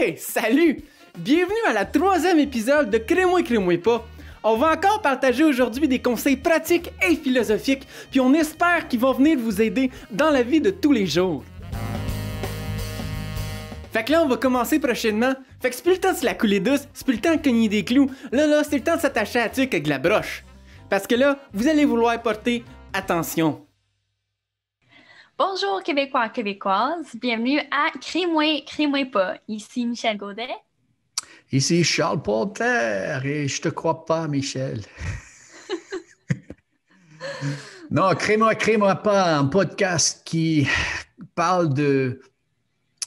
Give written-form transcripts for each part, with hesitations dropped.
Hey, salut! Bienvenue à la 3e épisode de Crée-moi, crée-moi pas. On va encore partager aujourd'hui des conseils pratiques et philosophiques, puis on espère qu'ils vont venir vous aider dans la vie de tous les jours. Fait que là, on va commencer prochainement. Fait que c'est plus le temps de se la couler douce, c'est plus le temps de cogner des clous. Là, c'est le temps de s'attacher à la tuque avec la broche. Parce que là, vous allez vouloir porter attention. Bonjour Québécois, Québécoises, bienvenue à Crée-moi, crée-moi pas. Ici Michel Gaudet. Ici Charles Ponter et je te crois pas, Michel. Non, crée-moi pas, un podcast qui parle de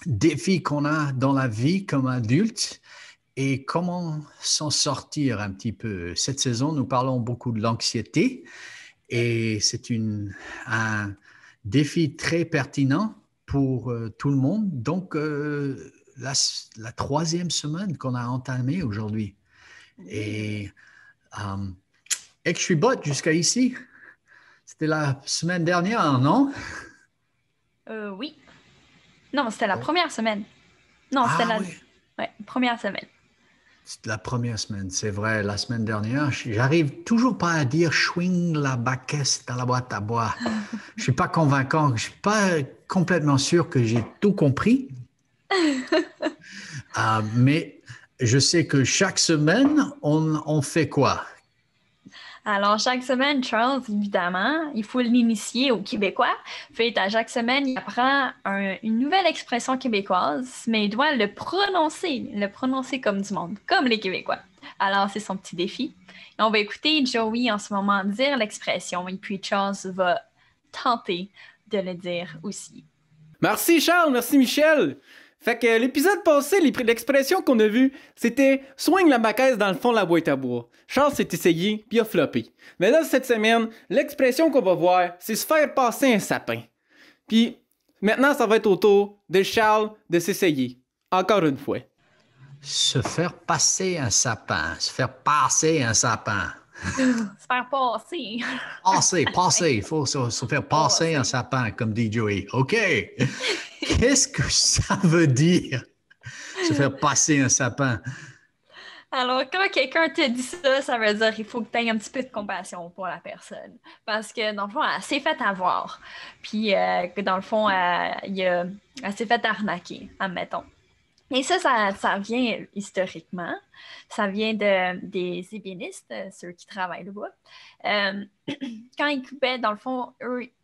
défis qu'on a dans la vie comme adulte et comment s'en sortir un petit peu. Cette saison, nous parlons beaucoup de l'anxiété et c'est un défi très pertinent pour tout le monde. Donc, la 3e semaine qu'on a entamée aujourd'hui. Et que je suis botte jusqu'à ici. C'était la semaine dernière, non? Oui. Non, c'était la première semaine. Non, c'était la première semaine. C'était la première semaine, c'est vrai. La semaine dernière, j'arrive toujours pas à dire « chwing la baquette dans la boîte à bois ». Je suis pas convaincant. Je suis pas complètement sûr que j'ai tout compris. Mais je sais que chaque semaine, on fait quoi? Alors, chaque semaine, Charles, évidemment, il faut l'initier aux Québécois. Fait à chaque semaine, il apprend une nouvelle expression québécoise, mais il doit le prononcer comme du monde, comme les Québécois. Alors, c'est son petit défi. Et on va écouter Joey en ce moment dire l'expression, et puis Charles va tenter de le dire aussi. Merci Charles, merci Michel. Fait que l'épisode passé, l'expression qu'on a vue, c'était « swing la baquette dans le fond de la boîte à bois ». Charles s'est essayé, puis a floppé. Mais là, cette semaine, l'expression qu'on va voir, c'est « se faire passer un sapin ». Puis maintenant, ça va être au tour de Charles de s'essayer. Encore une fois. Se faire passer un sapin. Se faire passer un sapin. Se faire passer. Passer. Il faut se faire passer un sapin, comme dit Joey. OK. Qu'est-ce que ça veut dire, se faire passer un sapin? Alors, quand quelqu'un te dit ça, ça veut dire qu'il faut que tu aies un petit peu de compassion pour la personne. Parce que, dans le fond, elle s'est fait avoir. Puis, dans le fond, elle s'est fait arnaquer, admettons. Et ça vient historiquement. Ça vient des ébénistes, ceux qui travaillent là-bas. Quand ils coupaient, dans le fond,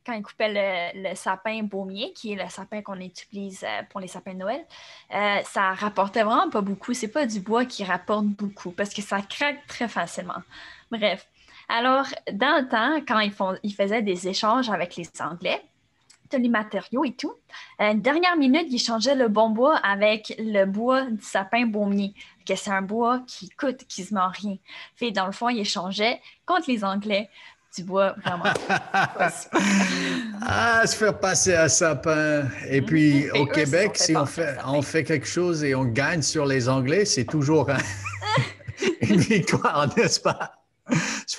quand ils coupaient le sapin baumier, qui est le sapin qu'on utilise pour les sapins de Noël, ça rapportait vraiment pas beaucoup. C'est pas du bois qui rapporte beaucoup parce que ça craque très facilement. Bref. Alors, dans le temps, quand ils faisaient des échanges avec les Anglais, les matériaux et tout. Dernière minute, ils changeaient le bon bois avec le bois du sapin baumier, que c'est un bois qui coûte quasiment rien. Fait dans le fond, ils échangeaient contre les Anglais du bois vraiment pas super. Se faire passer un sapin. Et puis, au Québec, si on fait quelque chose et on gagne sur les Anglais, c'est toujours une victoire, n'est-ce pas? Se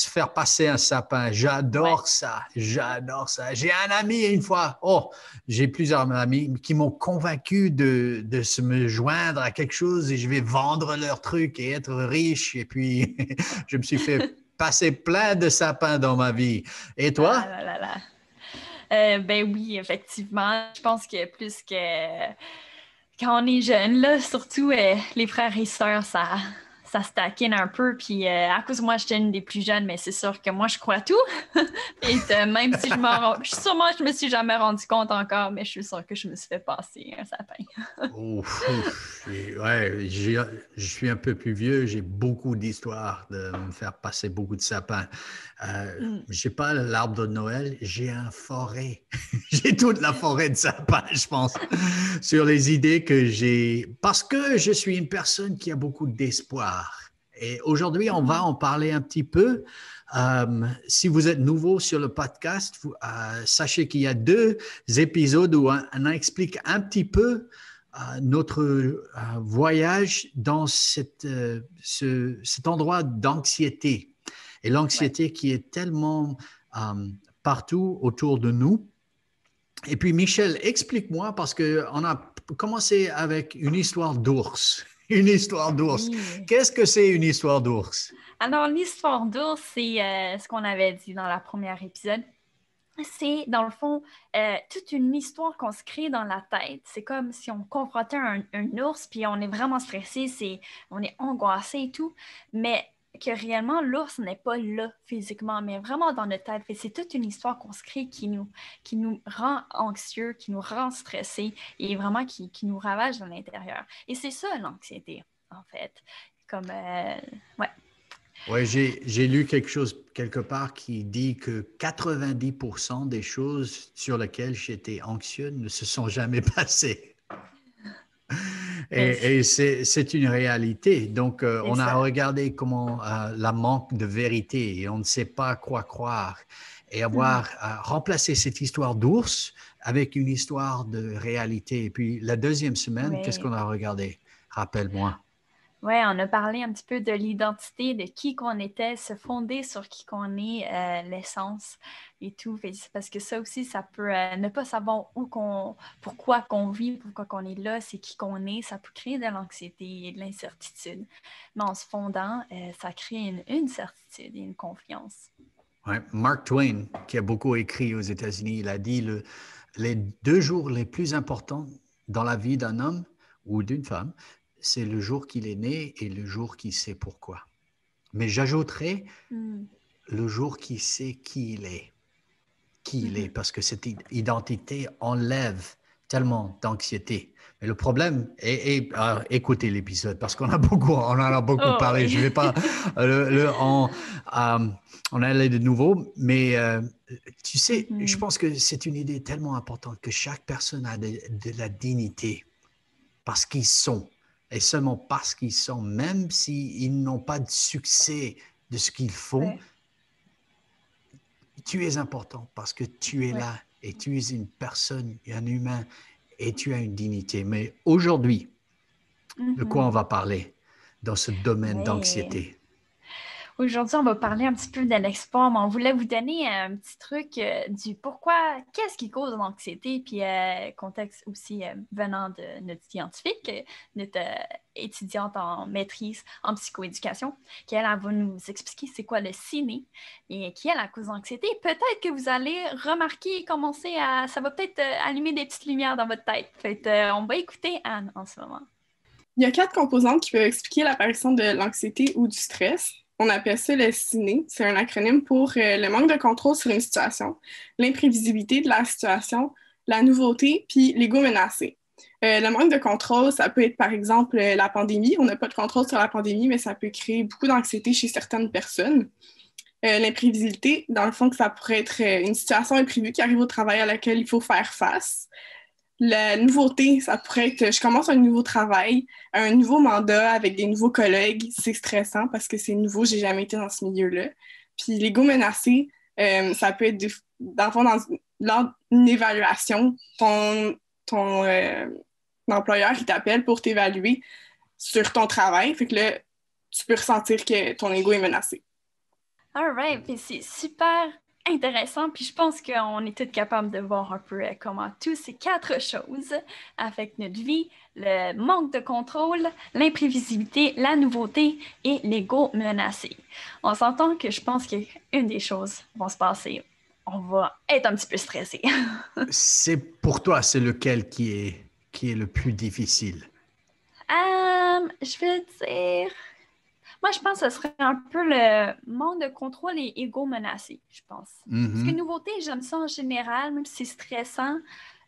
faire passer un sapin. J'adore ça. J'ai un ami une fois, j'ai plusieurs amis qui m'ont convaincu de se me joindre à quelque chose et je vais vendre leur truc et être riche. Et puis, je me suis fait passer plein de sapins dans ma vie. Et toi? Ben oui, effectivement. Je pense que plus que quand on est jeune, là, surtout les frères et sœurs, ça se taquine un peu. Puis à cause de moi, j'étais une des plus jeunes, mais c'est sûr que moi, je crois tout. Et même si je me suis jamais rendu compte encore, mais je suis sûre que je me suis fait passer un sapin. Ouais, je suis un peu plus vieux, j'ai beaucoup d'histoires de me faire passer beaucoup de sapins. J'ai pas l'arbre de Noël, j'ai un forêt. J'ai toute la forêt de sapins, je pense, sur les idées que j'ai. Parce que je suis une personne qui a beaucoup d'espoir. Et aujourd'hui, on va en parler un petit peu. Si vous êtes nouveau sur le podcast, sachez qu'il y a 2 épisodes où on explique un petit peu notre voyage dans cet endroit d'anxiété. Et l'anxiété qui est tellement partout autour de nous. Et puis, Michel, explique-moi, parce qu'on a commencer avec une histoire d'ours. Une histoire d'ours. Oui. Qu'est-ce que c'est une histoire d'ours? Alors, l'histoire d'ours, c'est ce qu'on avait dit dans la première épisode. C'est, dans le fond, toute une histoire qu'on se crée dans la tête. C'est comme si on confrontait un ours, puis on est vraiment stressé, on est angoissé et tout, mais que réellement, l'ours n'est pas là physiquement, mais vraiment dans notre tête. C'est toute une histoire qu'on se crée qui nous rend anxieux, qui nous rend stressés et vraiment qui nous ravage de l'intérieur. Et c'est ça, l'anxiété, en fait. Comme, ouais. Oui, j'ai lu quelque chose quelque part qui dit que 90% des choses sur lesquelles j'étais anxieux ne se sont jamais passées. Et c'est une réalité. Donc, on a regardé comment la manque de vérité et on ne sait pas quoi croire. Et avoir remplacé cette histoire d'ours avec une histoire de réalité. Et puis, la deuxième semaine, qu'est-ce qu'on a regardé? Rappelle-moi. Oui, on a parlé un petit peu de l'identité, de qui qu'on était, se fonder sur qui qu'on est, l'essence et tout. Parce que ça aussi, ça peut ne pas savoir pourquoi qu'on vit, pourquoi qu'on est là, c'est qui qu'on est, ça peut créer de l'anxiété et de l'incertitude. Mais en se fondant, ça crée une certitude et une confiance. Ouais. Mark Twain, qui a beaucoup écrit aux États-Unis, il a dit les 2 jours les plus importants dans la vie d'un homme ou d'une femme, c'est le jour qu'il est né et le jour qu'il sait pourquoi. Mais j'ajouterais le jour qu'il sait qui il est. Qui il est, parce que cette identité enlève tellement d'anxiété. Mais le problème, écoutez l'épisode, parce qu'on en a beaucoup parlé. Oui. Je ne vais pas en aller de nouveau, mais tu sais, je pense que c'est une idée tellement importante que chaque personne a de la dignité parce qu'ils sont. Et seulement parce qu'ils sont, même s'ils n'ont pas de succès de ce qu'ils font, tu es important parce que tu es là et tu es une personne, un humain et tu as une dignité. Mais aujourd'hui, de quoi on va parler dans ce domaine d'anxiété? Aujourd'hui, on va parler un petit peu de l'espoir, mais on voulait vous donner un petit truc du pourquoi, qu'est-ce qui cause l'anxiété, puis contexte aussi venant de notre scientifique, notre étudiante en maîtrise en psychoéducation, qui elle va nous expliquer c'est quoi le ciné et qui est la cause d'anxiété. Peut-être que vous allez remarquer et commencer ça va peut-être allumer des petites lumières dans votre tête. On va écouter Anne en ce moment. Il y a 4 composantes qui peuvent expliquer l'apparition de l'anxiété ou du stress. On appelle ça le CINE. C'est un acronyme pour le manque de contrôle sur une situation, l'imprévisibilité de la situation, la nouveauté, puis l'ego menacé. Le manque de contrôle, ça peut être par exemple la pandémie. On n'a pas de contrôle sur la pandémie, mais ça peut créer beaucoup d'anxiété chez certaines personnes. L'imprévisibilité, dans le fond, que ça pourrait être une situation imprévue qui arrive au travail à laquelle il faut faire face. La nouveauté, ça pourrait être je commence un nouveau travail, un nouveau mandat avec des nouveaux collègues. C'est stressant parce que c'est nouveau, j'ai jamais été dans ce milieu-là. Puis l'ego menacé, ça peut être lors d'une évaluation, ton employeur il t'appelle pour t'évaluer sur ton travail. Fait que là, tu peux ressentir que ton ego est menacé. All right, puis c'est super intéressant, puis je pense qu'on est tous capables de voir un peu comment tous ces 4 choses affectent notre vie, le manque de contrôle, l'imprévisibilité, la nouveauté et l'ego menacé. On s'entend que je pense qu'une des choses vont se passer. On va être un petit peu stressé. Pour toi, c'est lequel qui est le plus difficile? Je vais dire... Moi, je pense que ce serait un peu le manque de contrôle et ego menacé, je pense. Parce que nouveauté, j'aime ça en général, même si c'est stressant.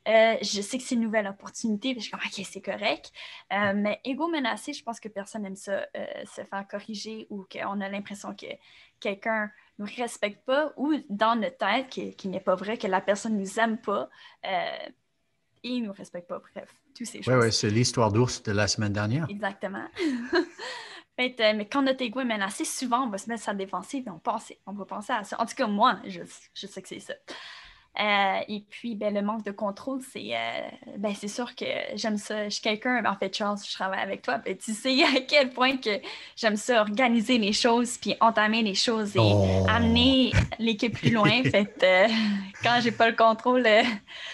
Je sais que c'est une nouvelle opportunité, puis je suis comme, OK, c'est correct. Mais ego menacé, je pense que personne n'aime ça, se faire corriger ou qu'on a l'impression que quelqu'un ne nous respecte pas ou dans notre tête, qui n'est pas vrai, que la personne ne nous aime pas et ne nous respecte pas. Bref, toutes ces choses. Oui, c'est l'histoire d'ours de la semaine dernière. Exactement. Mais quand notre ego est menacé, souvent, on va se mettre sur la défensive et on va penser à ça. En tout cas, moi, je sais que c'est ça. Et puis, ben, le manque de contrôle, c'est sûr que j'aime ça. Je suis quelqu'un, en fait, Charles, je travaille avec toi, ben, tu sais à quel point que j'aime ça, organiser les choses, puis entamer les choses et Oh. amener l'équipe plus loin. Fait quand j'ai pas le contrôle,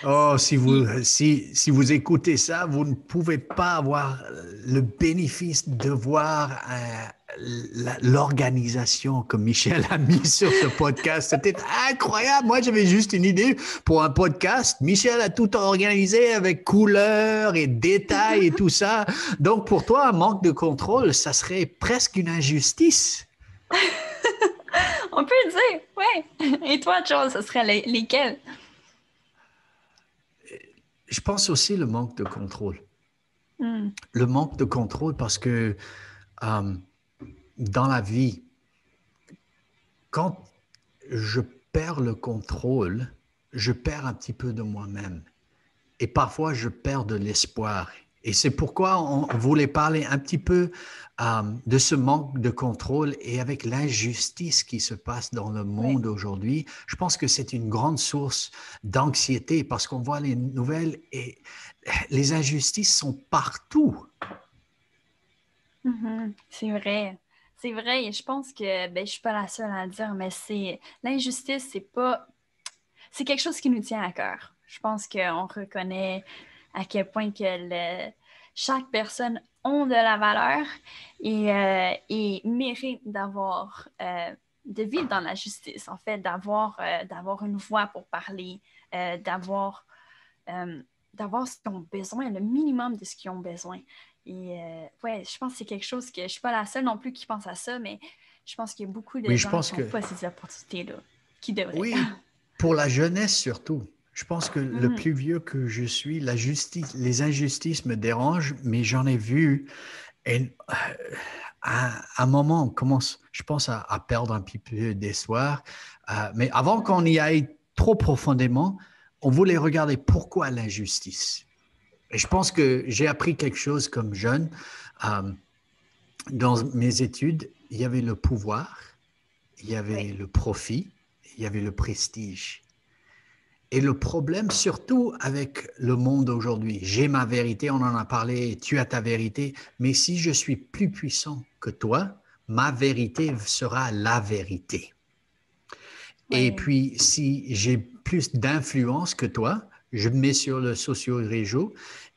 Oh, puis si vous écoutez ça, vous ne pouvez pas avoir le bénéfice de voir l'organisation que Michel a mis sur ce podcast. C'était incroyable. Moi, j'avais juste une idée pour un podcast. Michel a tout organisé avec couleurs et détails et tout ça. Donc, pour toi, un manque de contrôle, ça serait presque une injustice. on peut le dire, ouais. Et toi, Charles, ce serait lesquels? Je pense aussi le manque de contrôle. Hmm. Le manque de contrôle parce que dans la vie, quand je perds le contrôle, je perds un petit peu de moi-même. Et parfois, je perds de l'espoir. Et c'est pourquoi on voulait parler un petit peu de ce manque de contrôle et avec l'injustice qui se passe dans le monde aujourd'hui. Je pense que c'est une grande source d'anxiété parce qu'on voit les nouvelles et les injustices sont partout. Mhm. C'est vrai. C'est vrai. Et je pense que je suis pas la seule à le dire, mais l'injustice, c'est quelque chose qui nous tient à cœur. Je pense qu'on reconnaît à quel point chaque personne a de la valeur et mérite de vivre dans la justice, en fait, d'avoir une voix pour parler, d'avoir euh, d'avoir ce qu'ils ont besoin, le minimum de ce qu'ils ont besoin. Et je pense que c'est quelque chose que je ne suis pas la seule non plus qui pense à ça, mais je pense qu'il y a beaucoup de Oui, je gens pense qui n'ont que pas ces opportunités-là, qui devraient. oui, pour la jeunesse surtout. Je pense que le Mhm. plus vieux que je suis, les injustices me dérangent, mais j'en ai vu. Et à un moment, on commence, je pense, à perdre un petit peu d'espoir. Mais avant qu'on y aille trop profondément, on voulait regarder pourquoi l'injustice. Et je pense que j'ai appris quelque chose comme jeune. Euh, dans mes études, il y avait le pouvoir, il y avait Oui, le profit, il y avait le prestige. Et le problème, surtout avec le monde aujourd'hui, j'ai ma vérité, on en a parlé, tu as ta vérité, mais si je suis plus puissant que toi, ma vérité sera la vérité. Et oui, puis, si j'ai plus d'influence que toi, je me mets sur le socio-réseau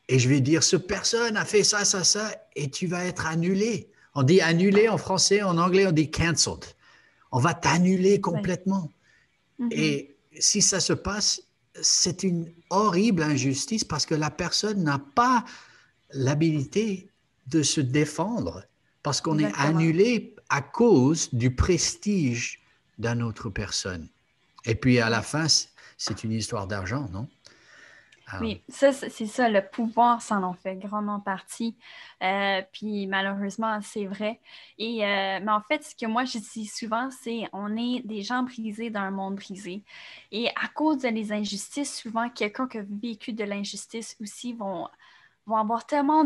et je vais dire, ce personne a fait ça, ça, ça, et tu vas être annulé. On dit annulé en français, en anglais, on dit cancelled. On va t'annuler oui. complètement. Mhm. Et si ça se passe, c'est une horrible injustice parce que la personne n'a pas l'habilité de se défendre parce qu'on est Exactement. annulé à cause du prestige d'une autre personne. Et puis à la Oui. fin, c'est une histoire d'argent, non? Ah, Oui, ça, c'est ça, le pouvoir, ça en fait grandement partie. Puis malheureusement, c'est vrai. Mais en fait, ce que moi je dis souvent, c'est on est des gens brisés dans un monde brisé. Et à cause de les injustices, souvent, quelqu'un qui a vécu de l'injustice aussi vont avoir tellement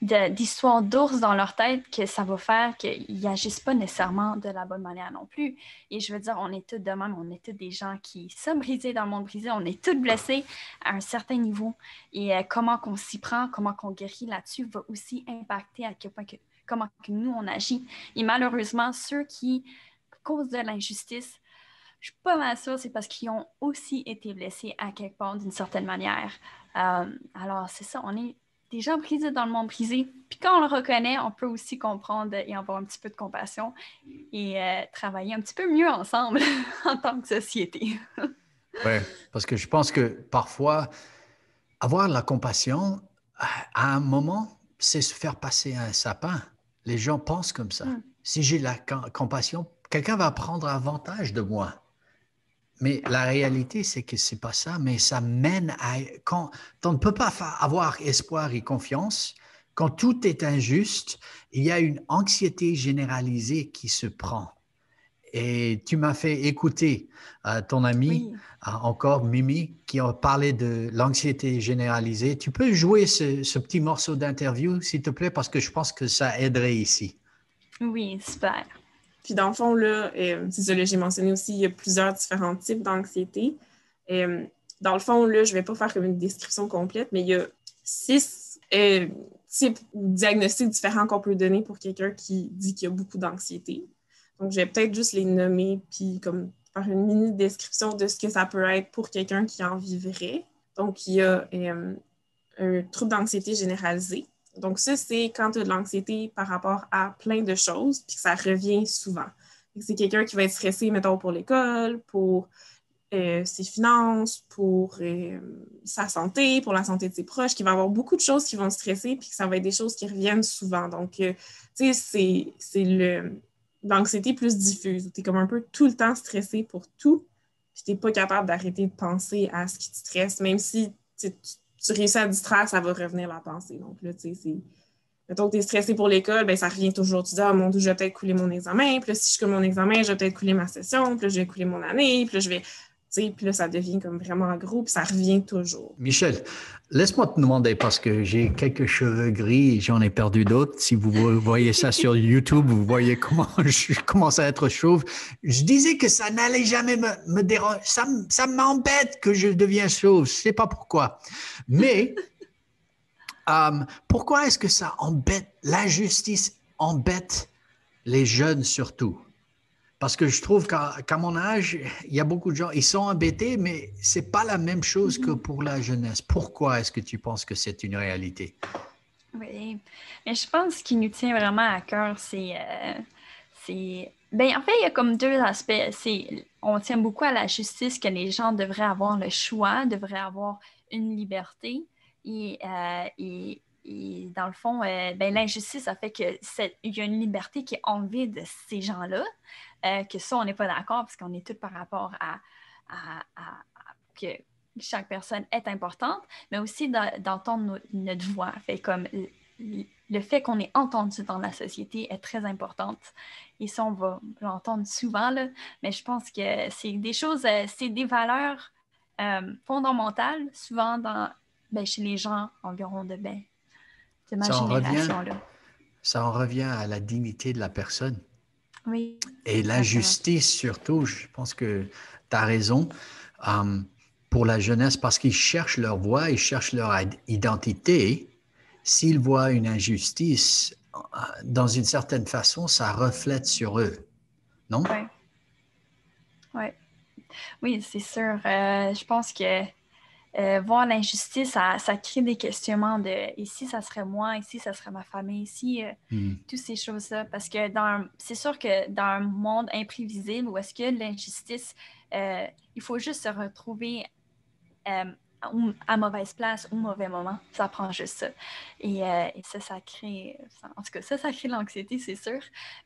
d'histoires d'ours dans leur tête que ça va faire qu'ils n'agissent pas nécessairement de la bonne manière non plus. Et je veux dire, on est tous de même, on est tous des gens qui sommes brisés dans le monde brisé, on est tous blessés à un certain niveau. Et comment qu'on s'y prend, comment qu'on guérit là-dessus va aussi impacter à quel point comment que nous, on agit. Et malheureusement, ceux qui causent de l'injustice, je suis pas mal sûre, c'est parce qu'ils ont aussi été blessés à quelque part d'une certaine manière. Alors, c'est ça, on est des gens brisés dans le monde brisé. Puis quand on le reconnaît, on peut aussi comprendre et avoir un petit peu de compassion et travailler un petit peu mieux ensemble en tant que société. ouais, parce que je pense que parfois, avoir de la compassion, à un moment, c'est se faire passer un sapin. Les gens pensent comme ça. Mm, Si j'ai la compassion, quelqu'un va prendre avantage de moi. Mais la réalité, c'est que c'est pas ça, mais ça mène à... Quand on ne peut pas avoir espoir et confiance, quand tout est injuste, il y a une anxiété généralisée qui se prend. Et tu m'as fait écouter ton ami, oui. encore Mimi, qui a parlé de l'anxiété généralisée. Tu peux jouer ce petit morceau d'interview, s'il te plaît, parce que je pense que ça aiderait ici. Oui, super. Puis dans le fond, là, c'est ça, là, j'ai mentionné aussi, il y a plusieurs différents types d'anxiété. Dans le fond, là, je ne vais pas faire comme une description complète, mais il y a 6 types ou diagnostics différents qu'on peut donner pour quelqu'un qui dit qu'il y a beaucoup d'anxiété. Donc, je vais peut-être juste les nommer puis comme faire une mini description de ce que ça peut être pour quelqu'un qui en vivrait. Donc, il y a un trouble d'anxiété généralisé. Donc, ça, c'est quand tu as de l'anxiété par rapport à plein de choses puis que ça revient souvent. C'est quelqu'un qui va être stressé, mettons, pour l'école, pour ses finances, pour sa santé, pour la santé de ses proches, qui va avoir beaucoup de choses qui vont le stresser puis que ça va être des choses qui reviennent souvent. Donc, tu sais, c'est l'anxiété plus diffuse. Tu es comme un peu tout le temps stressé pour tout puis tu n'es pas capable d'arrêter de penser à ce qui te stresse. Même si tu réussis à distraire, ça va revenir la pensée. Donc là, tu sais, c'est... Mettons que tu es stressé pour l'école, bien, ça revient toujours. Tu dis, ah mon Dieu, je vais peut-être couler mon examen. Puis là, si je coule mon examen, je vais peut-être couler ma session. Puis là, je vais couler mon année. Puis là, je vais... Puis là, ça devient comme vraiment gros, puis ça revient toujours. Michel, laisse-moi te demander, parce que j'ai quelques cheveux gris et j'en ai perdu d'autres. Si vous voyez ça sur YouTube, vous voyez comment je commence à être chauve. Je disais que ça n'allait jamais me déranger. Ça m'embête que je devienne chauve. Je ne sais pas pourquoi. Mais pourquoi est-ce que ça embête, l'injustice embête les jeunes surtout? Parce que je trouve qu'à mon âge, il y a beaucoup de gens, ils sont embêtés, mais ce n'est pas la même chose que pour la jeunesse. Pourquoi est-ce que tu penses que c'est une réalité? Oui, mais je pense qu'il nous tient vraiment à cœur, ben, en fait, il y a comme deux aspects. On tient beaucoup à la justice, que les gens devraient avoir le choix, devraient avoir une liberté. Et dans le fond, ben, l'injustice, ça fait qu'il y a une liberté qui est enlevée de ces gens-là. Que ça, on n'est pas d'accord parce qu'on est tous par rapport à que chaque personne est importante, mais aussi d'entendre notre voix. Fait comme le fait qu'on est entendu dans la société est très importante. Et ça, on va l'entendre souvent, là, mais je pense que c'est des choses, c'est des valeurs fondamentales, souvent chez les gens environ de ma génération. Ça en revient à la dignité de la personne. Oui. Et l'injustice surtout, je pense que tu as raison, pour la jeunesse, parce qu'ils cherchent leur voix, ils cherchent leur identité. S'ils voient une injustice, dans une certaine façon, ça reflète sur eux, non? Oui. Oui, c'est sûr. Je pense que voir l'injustice, ça crée des questionnements de ici, ça serait moi, ici, ça serait ma famille, ici, toutes ces choses-là. Parce que c'est sûr que dans un monde imprévisible où est-ce que l'injustice, il faut juste se retrouver à mauvaise place au mauvais moment. Ça prend juste ça. Et ça crée... En tout cas, ça crée l'anxiété, c'est sûr,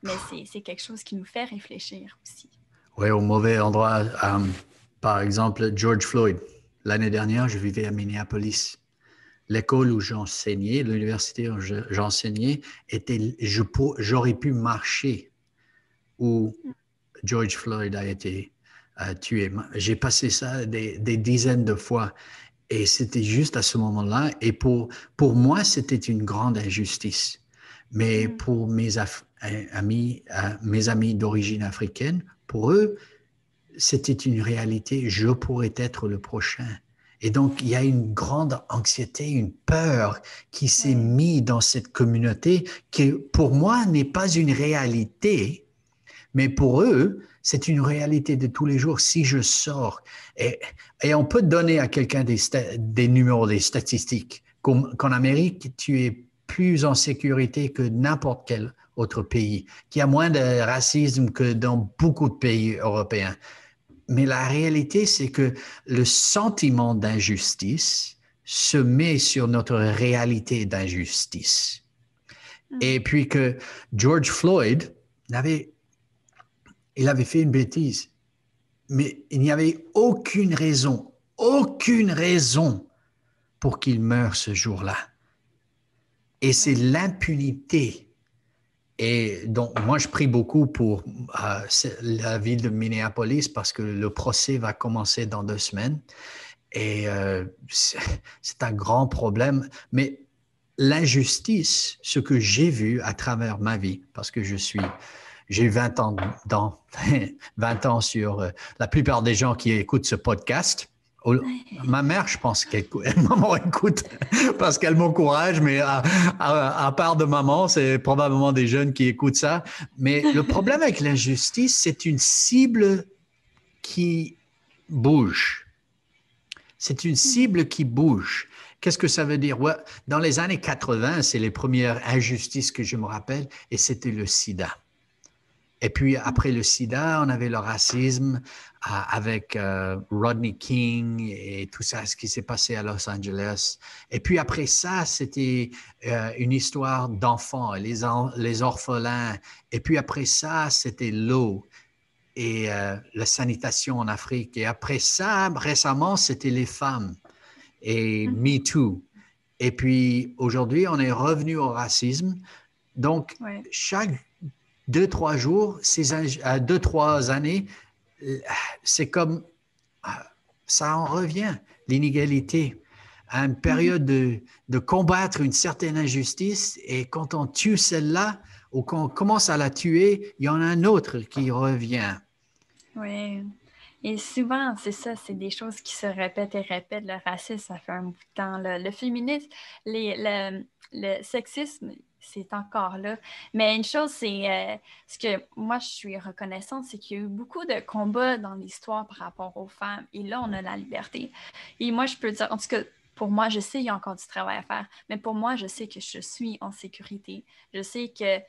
mais c'est quelque chose qui nous fait réfléchir aussi. Oui, au mauvais endroit. Par exemple, George Floyd. L'année dernière, je vivais à Minneapolis. L'école où j'enseignais, l'université où j'enseignais, j'aurais pu marcher où George Floyd a été tué. J'ai passé ça des dizaines de fois et c'était juste à ce moment-là. Et pour moi, c'était une grande injustice. Mais pour mes amis d'origine africaine, pour eux, c'était une réalité, je pourrais être le prochain. Et donc, il y a une grande anxiété, une peur qui s'est mise dans cette communauté qui, pour moi, n'est pas une réalité, mais pour eux, c'est une réalité de tous les jours. Si je sors, et on peut donner à quelqu'un des numéros, des statistiques, qu'en Amérique, tu es plus en sécurité que n'importe quel autre pays, qu'il y a moins de racisme que dans beaucoup de pays européens. Mais la réalité, c'est que le sentiment d'injustice se met sur notre réalité d'injustice. Et puis que George Floyd, il avait fait une bêtise, mais il n'y avait aucune raison pour qu'il meure ce jour-là. Et c'est l'impunité. Et donc, moi, je prie beaucoup pour la ville de Minneapolis parce que le procès va commencer dans 2 semaines. Et c'est un grand problème. Mais l'injustice, ce que j'ai vu à travers ma vie, parce que j'ai 20 ans sur la plupart des gens qui écoutent ce podcast, Oh, ma mère, je pense maman écoute parce qu'elle m'encourage, mais à part de maman, c'est probablement des jeunes qui écoutent ça. Mais le problème avec l'injustice, c'est une cible qui bouge. C'est une cible qui bouge. Qu'est-ce que ça veut dire? Ouais, dans les années 80, c'est les premières injustices que je me rappelle, et c'était le sida. Et puis après le sida, on avait le racisme avec Rodney King et tout ça, ce qui s'est passé à Los Angeles. Et puis après ça, c'était une histoire d'enfants, les orphelins. Et puis après ça, c'était l'eau et la sanitation en Afrique. Et après ça, récemment, c'était les femmes et Me Too. Et puis aujourd'hui, on est revenu au racisme. Donc, chaque 2-3 jours, 2-3 années, c'est comme ça en revient, l'inégalité. À une période de combattre une certaine injustice, et quand on tue celle-là ou qu'on commence à la tuer, il y en a un autre qui revient. Oui. Et souvent, c'est ça, c'est des choses qui se répètent et répètent. Le racisme, ça fait un bout de temps. Le féminisme, le sexisme, c'est encore là. Mais une chose, c'est ce que moi, je suis reconnaissante, c'est qu'il y a eu beaucoup de combats dans l'histoire par rapport aux femmes. Et là, on a la liberté. Et moi, je peux dire, en tout cas, pour moi, je sais qu'il y a encore du travail à faire. Mais pour moi, je sais que je suis en sécurité. Je sais que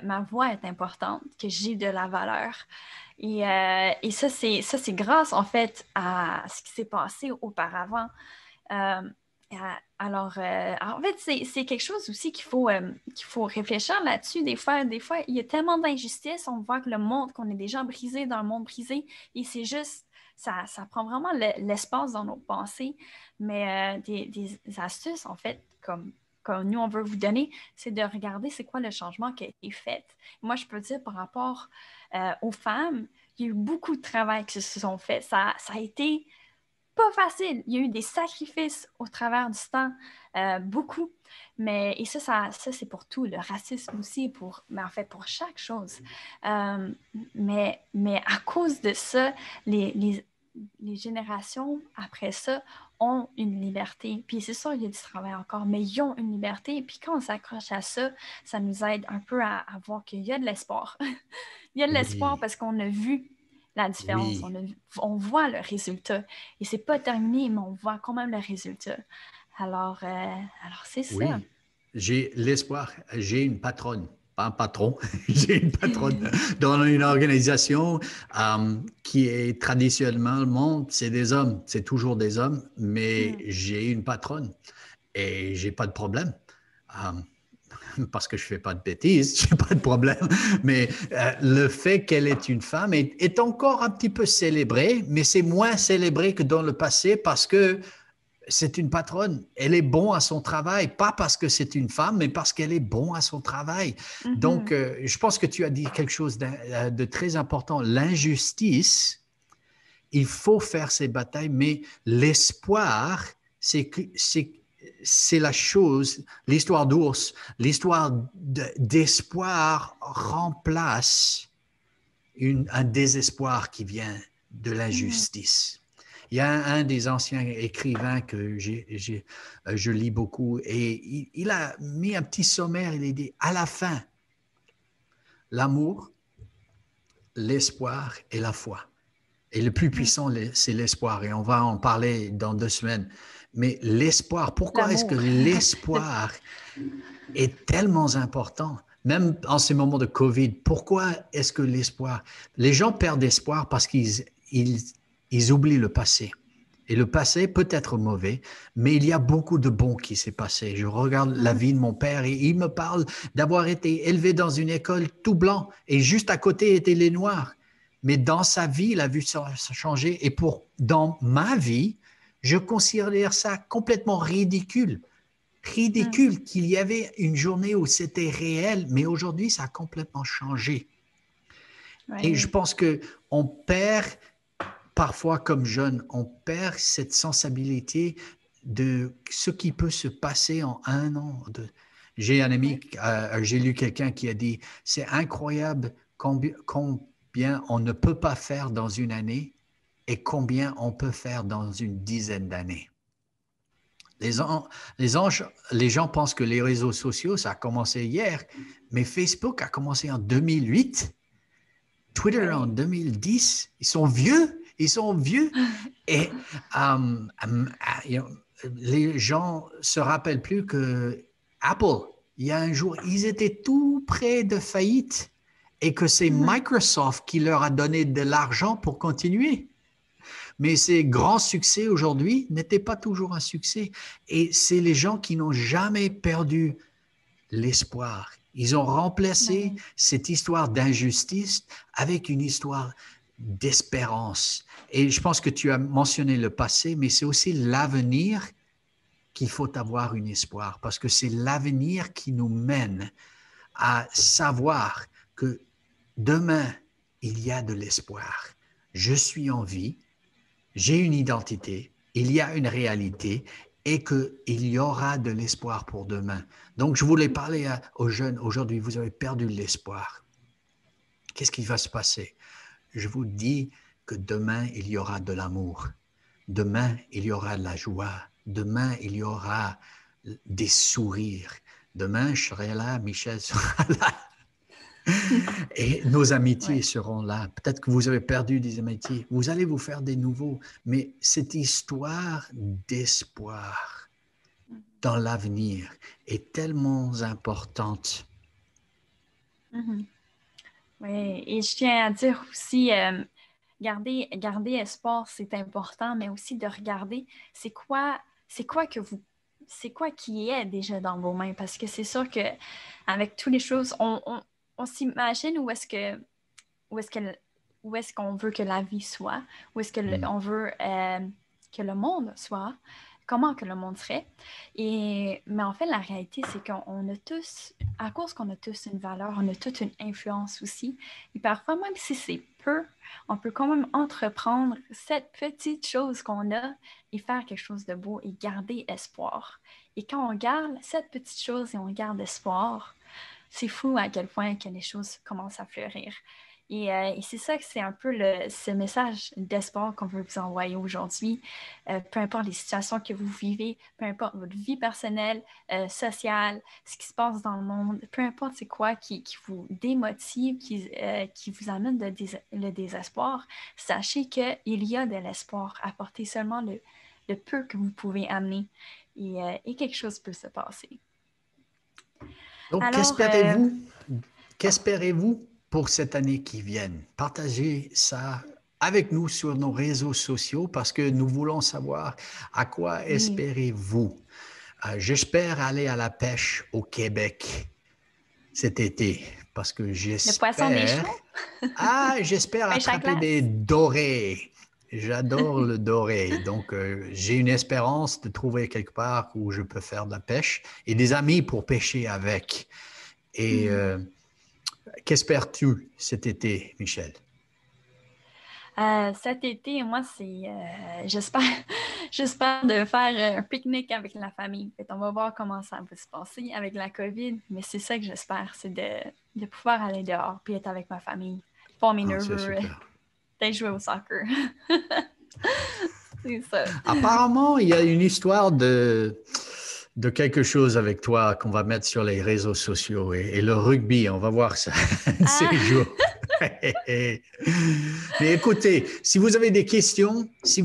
ma voix est importante, que j'ai de la valeur. Et ça, c'est grâce, en fait, à ce qui s'est passé auparavant. Alors, en fait, c'est quelque chose aussi qu'il faut réfléchir là-dessus. Des fois, il y a tellement d'injustices, on voit que le monde, qu'on est déjà brisé dans le monde brisé, et c'est juste, ça prend vraiment l'espace dans nos pensées. Mais des astuces, en fait, comme nous, on veut vous donner, c'est de regarder c'est quoi le changement qui a été fait. Moi, je peux dire par rapport aux femmes, il y a eu beaucoup de travail qui se sont faits. Ça a été pas facile. Il y a eu des sacrifices au travers du temps, beaucoup. Et ça c'est pour tout. Le racisme aussi, mais en fait, pour chaque chose. Mais à cause de ça, les générations après ça ont une liberté. Puis c'est sûr, il y a du travail encore, mais ils ont une liberté. Puis quand on s'accroche à ça, ça nous aide un peu à voir qu'il y a de l'espoir. Il y a de l'espoir parce qu'on a vu la différence. On voit le résultat. Et c'est pas terminé, mais on voit quand même le résultat. Alors c'est ça. J'ai l'espoir. J'ai une patronne. Pas un patron, j'ai une patronne dans une organisation qui est traditionnellement, c'est des hommes, c'est toujours des hommes, mais j'ai une patronne et j'ai pas de problème. Parce que je fais pas de bêtises, j'ai pas de problème. Mais le fait qu'elle est une femme est encore un petit peu célébré, mais c'est moins célébré que dans le passé parce que c'est une patronne. Elle est bonne à son travail, pas parce que c'est une femme, mais parce qu'elle est bonne à son travail. Donc, je pense que tu as dit quelque chose de très important. L'injustice, il faut faire ces batailles, mais l'espoir, c'est la chose, l'histoire d'ours, l'histoire d'espoir remplace un désespoir qui vient de l'injustice. Il y a un des anciens écrivains que je lis beaucoup et il a mis un petit sommaire, il a dit à la fin, l'amour, l'espoir et la foi. Et le plus puissant, c'est l'espoir et on va en parler dans 2 semaines. Mais l'espoir, pourquoi est-ce que l'espoir est tellement important? Même en ces moments de COVID, pourquoi est-ce que l'espoir… Les gens perdent espoir parce qu'ils oublient le passé. Et le passé peut être mauvais, mais il y a beaucoup de bon qui s'est passé. Je regarde la vie de mon père et il me parle d'avoir été élevé dans une école tout blanc et juste à côté étaient les noirs. Mais dans sa vie, il a vu ça changer. Et dans ma vie, je considère ça complètement ridicule. Ridicule qu'il y avait une journée où c'était réel, mais aujourd'hui, ça a complètement changé. Ouais. Et je pense qu'on perd, parfois comme jeune, on perd cette sensibilité de ce qui peut se passer en 1 an. J'ai un ami, j'ai lu quelqu'un qui a dit, c'est incroyable combien on ne peut pas faire dans une année et combien on peut faire dans une dizaine d'années. Les gens pensent que les réseaux sociaux, ça a commencé hier, mais Facebook a commencé en 2008, Twitter en 2010. Ils sont vieux. Et les gens se rappellent plus que Apple, il y a un jour, ils étaient tout près de faillite et que c'est Microsoft qui leur a donné de l'argent pour continuer. Mais ces grands succès aujourd'hui n'étaient pas toujours un succès. Et c'est les gens qui n'ont jamais perdu l'espoir. Ils ont remplacé cette histoire d'injustice avec une histoire d'espérance. Et je pense que tu as mentionné le passé, mais c'est aussi l'avenir qu'il faut avoir un espoir, parce que c'est l'avenir qui nous mène à savoir que demain, il y a de l'espoir. Je suis en vie. J'ai une identité, il y a une réalité et qu'il y aura de l'espoir pour demain. Donc, je voulais parler aux jeunes aujourd'hui. Vous avez perdu l'espoir. Qu'est-ce qui va se passer? Je vous dis que demain, il y aura de l'amour. Demain, il y aura de la joie. Demain, il y aura des sourires. Demain, je serai là, Michel sera là. Et nos amitiés seront là. Peut-être que vous avez perdu des amitiés. Vous allez vous faire des nouveaux. Mais cette histoire d'espoir dans l'avenir est tellement importante. Oui, et je tiens à dire aussi, garder espoir, c'est important, mais aussi de regarder c'est quoi qui est déjà dans vos mains. Parce que c'est sûr que avec toutes les choses, on s'imagine où est-ce qu'on veut que la vie soit, où est-ce qu'on veut que le monde soit, comment que le monde serait. Mais en fait, la réalité, c'est qu'on a tous, à cause qu'on a tous une valeur, on a toute une influence aussi. Et parfois, même si c'est peu, on peut quand même entreprendre cette petite chose qu'on a et faire quelque chose de beau et garder espoir. Et quand on garde cette petite chose et on garde espoir, c'est fou à quel point que les choses commencent à fleurir. Et c'est ça que c'est un peu ce message d'espoir qu'on veut vous envoyer aujourd'hui. Peu importe les situations que vous vivez, peu importe votre vie personnelle, sociale, ce qui se passe dans le monde, peu importe c'est quoi qui vous démotive, qui vous amène le désespoir, sachez qu'il y a de l'espoir. Apportez seulement le peu que vous pouvez amener et quelque chose peut se passer. Donc, alors, qu'espérez-vous pour cette année qui vient? Partagez ça avec nous sur nos réseaux sociaux parce que nous voulons savoir à quoi espérez-vous. J'espère aller à la pêche au Québec cet été parce que j'espère... Le poisson des choux? J'espère attraper des dorés. J'adore le doré. Donc, j'ai une espérance de trouver quelque part où je peux faire de la pêche et des amis pour pêcher avec. Et qu'espères-tu cet été, Michel? Cet été, moi, j'espère de faire un pique-nique avec la famille. On va voir comment ça va se passer avec la COVID, mais c'est ça que j'espère, c'est de pouvoir aller dehors puis être avec ma famille, pas mes nerveux, peut-être jouer au soccer. C'est ça. Apparemment, il y a une histoire de quelque chose avec toi qu'on va mettre sur les réseaux sociaux et le rugby, on va voir ça ces jours. Mais écoutez, si vous avez des questions, si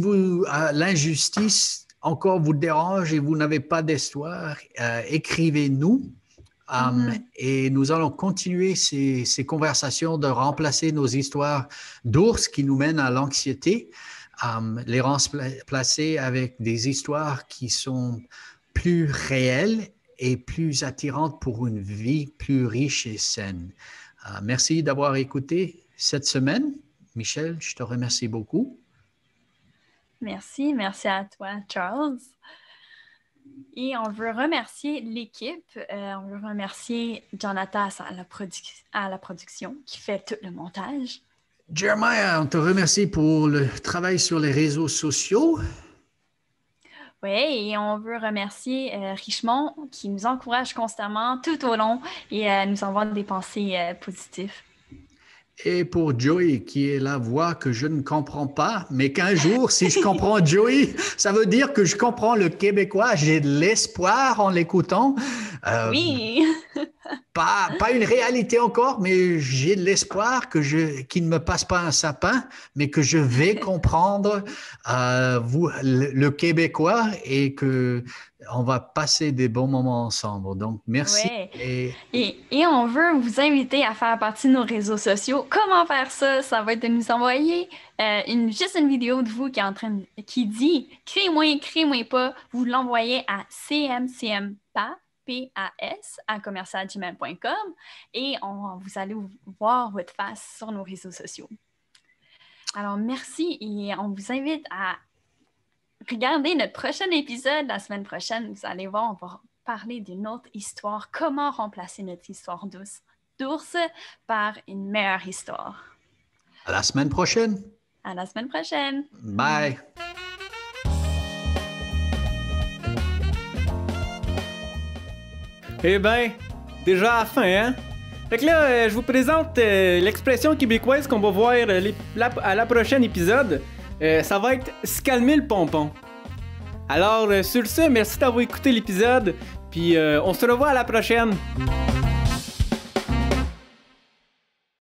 l'injustice encore vous dérange et vous n'avez pas d'histoire, écrivez-nous. Et nous allons continuer ces conversations de remplacer nos histoires d'ours qui nous mènent à l'anxiété, les remplacer avec des histoires qui sont plus réelles et plus attirantes pour une vie plus riche et saine. Merci d'avoir écouté cette semaine. Michel, je te remercie beaucoup. Merci à toi, Charles. Et on veut remercier l'équipe, on veut remercier Jonathan à la production qui fait tout le montage. Jeremiah, on te remercie pour le travail sur les réseaux sociaux. Oui, et on veut remercier Richemont qui nous encourage constamment tout au long et nous envoie des pensées positives. Et pour Joey, qui est la voix que je ne comprends pas, mais qu'un jour, si je comprends Joey, ça veut dire que je comprends le québécois. J'ai de l'espoir en l'écoutant. Oui! Pas une réalité encore, mais j'ai de l'espoir qu'il ne me passe pas un sapin, mais que je vais comprendre le québécois et que on va passer des bons moments ensemble. Donc, merci. Ouais. Et on veut vous inviter à faire partie de nos réseaux sociaux. Comment faire ça? Ça va être de nous envoyer juste une vidéo de vous qui dit « Crée-moi pas ». Vous l'envoyez à cmcmpas, PAS, @commercialgmail.com et vous allez voir votre face sur nos réseaux sociaux. Alors, merci et on vous invite à regarder notre prochain épisode la semaine prochaine. Vous allez voir, on va parler d'une autre histoire. Comment remplacer notre histoire d'ours par une meilleure histoire. À la semaine prochaine. À la semaine prochaine. Bye. Eh ben, déjà à la fin, hein? Fait que là, je vous présente l'expression québécoise qu'on va voir à la prochaine épisode. Ça va être « se calmer le pompon ». Alors, sur ce, merci d'avoir écouté l'épisode, puis on se revoit à la prochaine.